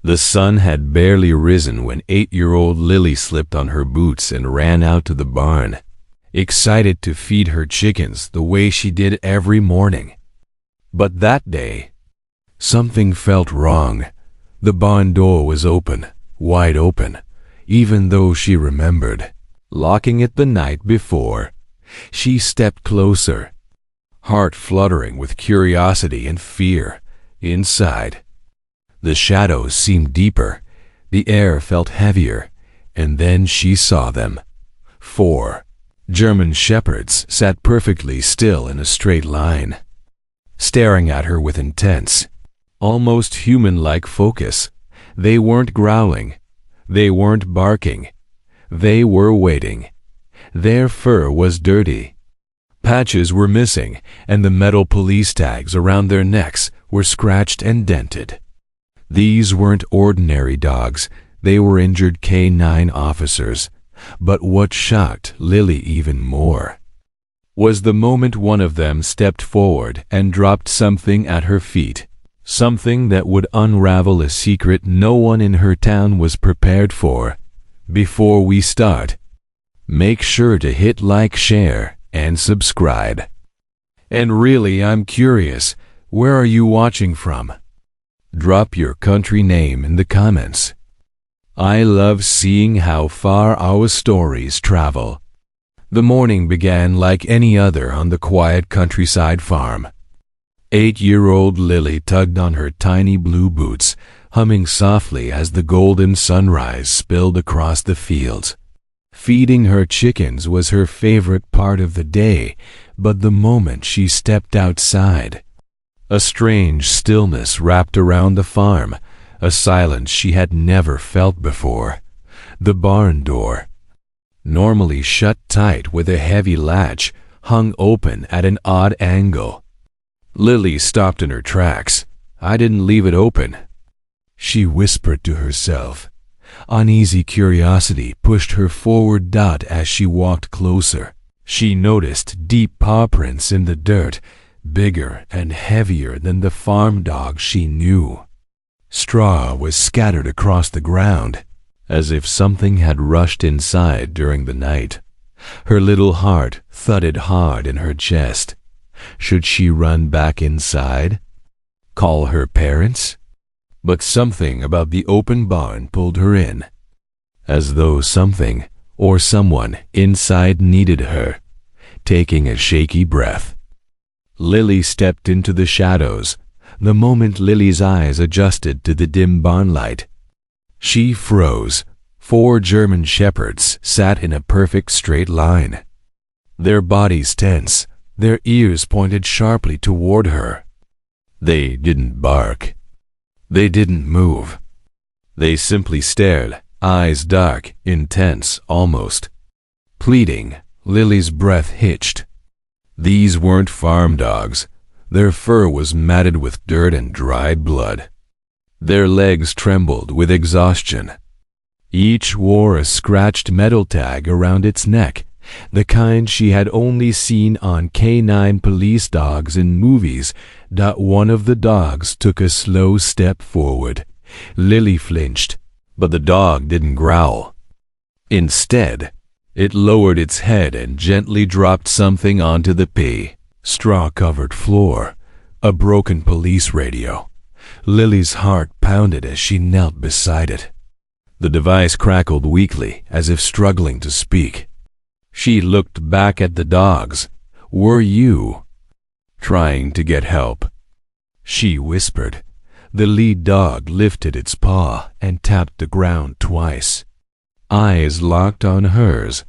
The sun had barely risen when 8-year-old Lily slipped on her boots and ran out to the barn, excited to feed her chickens the way she did every morning. But that day, something felt wrong. The barn door was open, wide open, even though she remembered locking it the night before. She stepped closer, heart fluttering with curiosity and fear. Inside, the shadows seemed deeper, the air felt heavier, and then she saw them. 4 German shepherds sat perfectly still in a straight line, staring at her with intense, almost human-like focus. They weren't growling, they weren't barking, they were waiting. Their fur was dirty. Patches were missing, and the metal police tags around their necks were scratched and dented. These weren't ordinary dogs, they were injured K9 officers. But what shocked Lily even more was the moment one of them stepped forward and dropped something at her feet. Something that would unravel a secret no one in her town was prepared for. Before we start, make sure to hit like, share, and subscribe. And really, I'm curious, where are you watching from? Drop your country name in the comments. I love seeing how far our stories travel. The morning began like any other on the quiet countryside farm. 8-year-old Lily tugged on her tiny blue boots, humming softly as the golden sunrise spilled across the fields. Feeding her chickens was her favorite part of the day, but the moment she stepped outside, a strange stillness wrapped around the farm, a silence she had never felt before. The barn door, normally shut tight with a heavy latch, hung open at an odd angle. Lily stopped in her tracks. "I didn't leave it open," she whispered to herself. Uneasy curiosity pushed her forward. As she walked closer, she noticed deep paw prints in the dirt, bigger and heavier than the farm dog she knew. Straw was scattered across the ground, as if something had rushed inside during the night. Her little heart thudded hard in her chest. Should she run back inside? Call her parents? But something about the open barn pulled her in, as though something or someone inside needed her. Taking a shaky breath, Lily stepped into the shadows. The moment Lily's eyes adjusted to the dim barn light, she froze. 4 German shepherds sat in a perfect straight line, their bodies tense, their ears pointed sharply toward her. They didn't bark. They didn't move. They simply stared, eyes dark, intense, almost pleading. Lily's breath hitched. These weren't farm dogs. Their fur was matted with dirt and dried blood. Their legs trembled with exhaustion. Each wore a scratched metal tag around its neck, the kind she had only seen on K9 police dogs in movies. One of the dogs took a slow step forward. Lily flinched, but the dog didn't growl. Instead, it lowered its head and gently dropped something onto the straw-covered floor, a broken police radio. Lily's heart pounded as she knelt beside it. The device crackled weakly, as if struggling to speak. She looked back at the dogs. "Were you trying to get help?" she whispered. The lead dog lifted its paw and tapped the ground twice. Eyes locked on hers,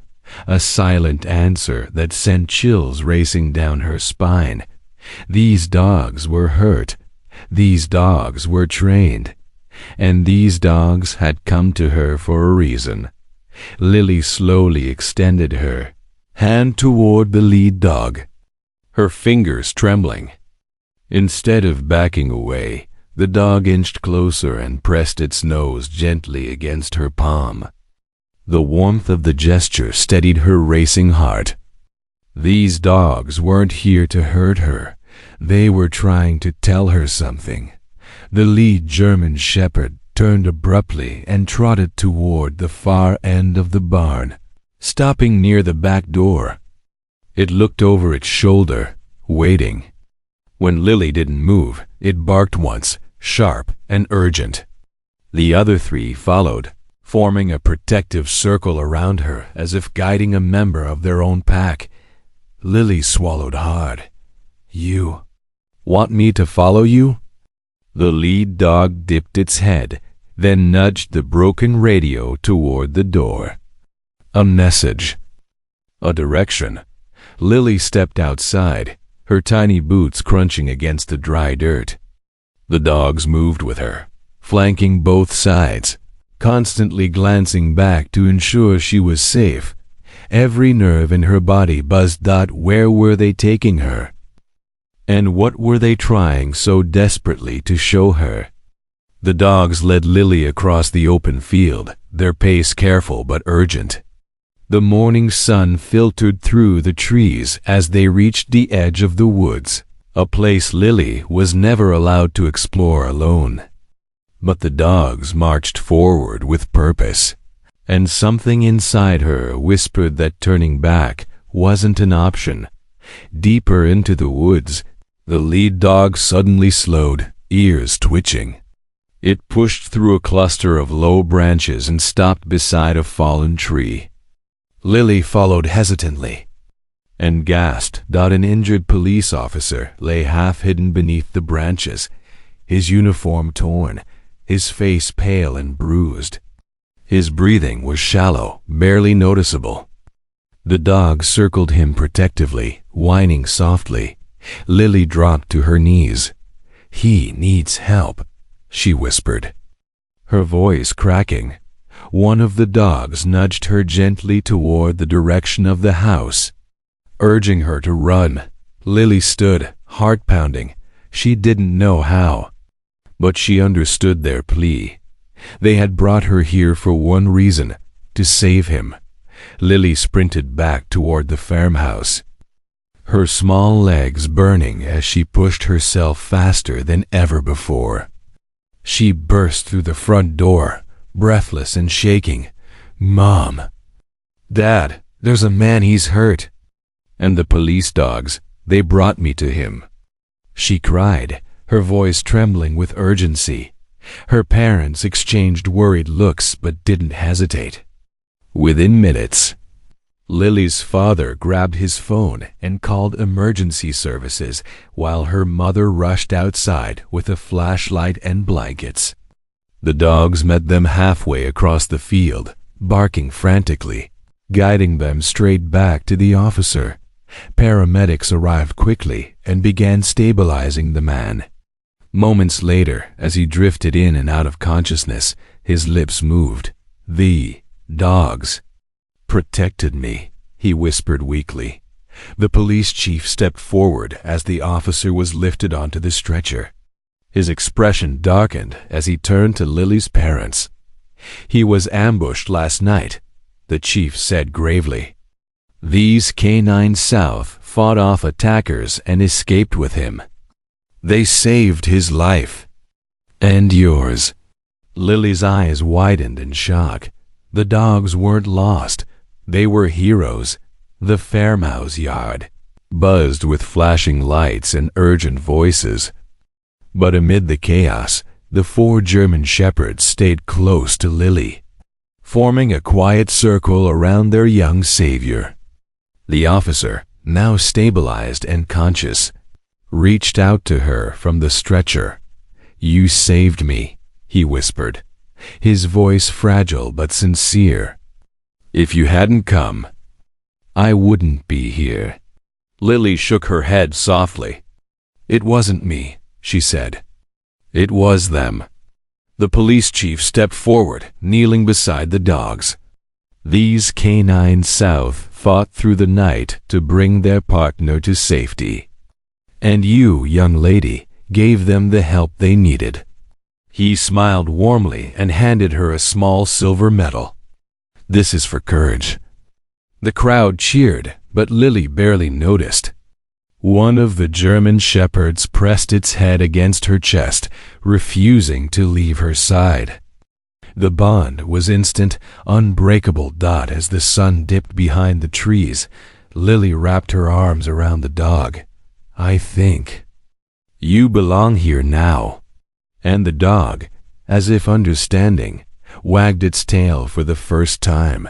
a silent answer that sent chills racing down her spine. These dogs were hurt. These dogs were trained. And these dogs had come to her for a reason. Lily slowly extended her hand toward the lead dog, her fingers trembling. Instead of backing away, the dog inched closer and pressed its nose gently against her palm. The warmth of the gesture steadied her racing heart. These dogs weren't here to hurt her. They were trying to tell her something. The lead German shepherd turned abruptly and trotted toward the far end of the barn, stopping near the back door. It looked over its shoulder, waiting. When Lily didn't move, it barked once, sharp and urgent. The other three followed, forming a protective circle around her as if guiding a member of their own pack. Lily swallowed hard. "You want me to follow you?" The lead dog dipped its head, then nudged the broken radio toward the door. A message. A direction. Lily stepped outside, her tiny boots crunching against the dry dirt. The dogs moved with her, flanking both sides, constantly glancing back to ensure she was safe. Every nerve in her body buzzed. Where were they taking her? And what were they trying so desperately to show her? The dogs led Lily across the open field, their pace careful but urgent. The morning sun filtered through the trees as they reached the edge of the woods, a place Lily was never allowed to explore alone. But the dogs marched forward with purpose, and something inside her whispered that turning back wasn't an option. Deeper into the woods, the lead dog suddenly slowed, ears twitching. It pushed through a cluster of low branches and stopped beside a fallen tree. Lily followed hesitantly and gasped. An injured police officer lay half hidden beneath the branches, his uniform torn, his face pale and bruised. His breathing was shallow, barely noticeable. The dog circled him protectively, whining softly. Lily dropped to her knees. "He needs help," she whispered, her voice cracking. One of the dogs nudged her gently toward the direction of the house, urging her to run. Lily stood, heart pounding. She didn't know how, but she understood their plea. They had brought her here for one reason, to save him. Lily sprinted back toward the farmhouse, her small legs burning as she pushed herself faster than ever before. She burst through the front door, breathless and shaking. "Mom! Dad, there's a man, he's hurt. And the police dogs, they brought me to him," she cried, her voice trembling with urgency. Her parents exchanged worried looks but didn't hesitate. Within minutes, Lily's father grabbed his phone and called emergency services while her mother rushed outside with a flashlight and blankets. The dogs met them halfway across the field, barking frantically, guiding them straight back to the officer. Paramedics arrived quickly and began stabilizing the man. Moments later, as he drifted in and out of consciousness, his lips moved. "The dogs protected me," he whispered weakly. The police chief stepped forward as the officer was lifted onto the stretcher. His expression darkened as he turned to Lily's parents. "He was ambushed last night," the chief said gravely. "These K-9 South fought off attackers and escaped with him. They saved his life. And yours." Lily's eyes widened in shock. The dogs weren't lost. They were heroes. The farmhouse yard buzzed with flashing lights and urgent voices. But amid the chaos, the 4 German shepherds stayed close to Lily, forming a quiet circle around their young savior. The officer, now stabilized and conscious, reached out to her from the stretcher. "You saved me," he whispered, his voice fragile but sincere. "If you hadn't come, I wouldn't be here." Lily shook her head softly. "It wasn't me," she said. "It was them." The police chief stepped forward, kneeling beside the dogs. "These K-9 South fought through the night to bring their partner to safety. And you, young lady, gave them the help they needed." He smiled warmly and handed her a small silver medal. "This is for courage." The crowd cheered, but Lily barely noticed. One of the German shepherds pressed its head against her chest, refusing to leave her side. The bond was instant, unbreakable. As the sun dipped behind the trees, Lily wrapped her arms around the dog. "I think you belong here now." And the dog, as if understanding, wagged its tail for the first time.